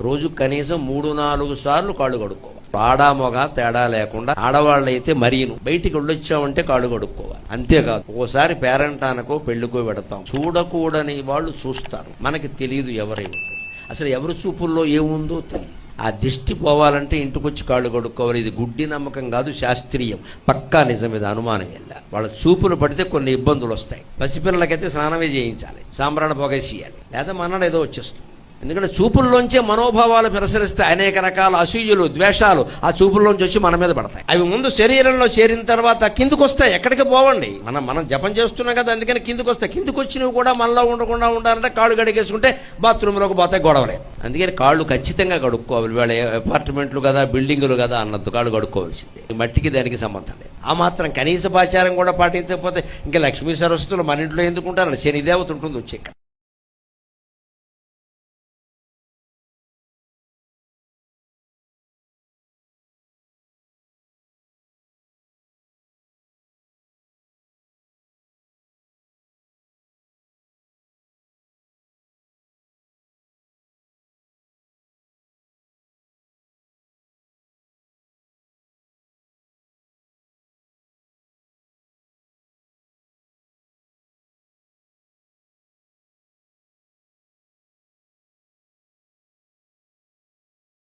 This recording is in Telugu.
రోజు కనీసం 3-4 సార్లు కాళ్ళు కడుక్కోవాలి. ఆడా మొగ తేడా లేకుండా ఆడవాళ్ళైతే మరీను బయటికి వెళ్ళొచ్చామంటే కాళ్ళు కడుక్కోవాలి. అంతేకాదు ఓసారి పేరంటానికో పెళ్లికో పెడతాం, చూడకూడని వాళ్ళు చూస్తారు, మనకి తెలియదు ఎవరేమిటో, అసలు ఎవరి చూపుల్లో ఏముందో తెలియదు. ఆ దిష్టి పోవాలంటే ఇంటికొచ్చి కాళ్ళు కడుక్కోవాలి. ఇది గుడ్డి నమ్మకం కాదు, శాస్త్రీయం, పక్కా నిజం, ఇది అనుమానం వెళ్ళా. వాళ్ళ చూపులు పడితే కొన్ని ఇబ్బందులు వస్తాయి. పసిపిల్లలకైతే స్నానమే చేయించాలి, సాంబ్రాణ పొగేసేయాలి, లేదా మన్నాడు ఏదో వచ్చేస్తుంది. ఎందుకంటే చూపుల్లోంచే మనోభావాలు ప్రసరిస్తే అనేక రకాల అసూయలు, ద్వేషాలు ఆ చూపుల్లోంచి వచ్చి మన మీద పడతాయి. అవి ముందు శరీరంలో చేరిన తర్వాత కిందకు వస్తాయి, ఎక్కడికి పోవండి. మనం జపం చేస్తున్నాం కదా, అందుకని కిందకు వస్తాయి. కిందకు వచ్చినవి కూడా మనలో ఉండకుండా ఉండాలంటే కాళ్ళు కడిగేసుకుంటే బాత్రూంలోకి పోతాయి, గొడవలేదు. అందుకని కాళ్ళు ఖచ్చితంగా కడుక్కోవాలి. వాళ్ళ అపార్ట్మెంట్లు కదా, బిల్డింగులు కదా అన్నట్టు కాళ్ళు కడుక్కోవాల్సిందే. మట్టికి దానికి సంబంధం లేదు. ఆ మాత్రం కనీసపాచారం కూడా పాటించకపోతే ఇంకా లక్ష్మీ సరస్వతులు మన ఇంట్లో ఎందుకుంటారని శనిదేవత ఉంటుంది వచ్చి ఇక్కడ.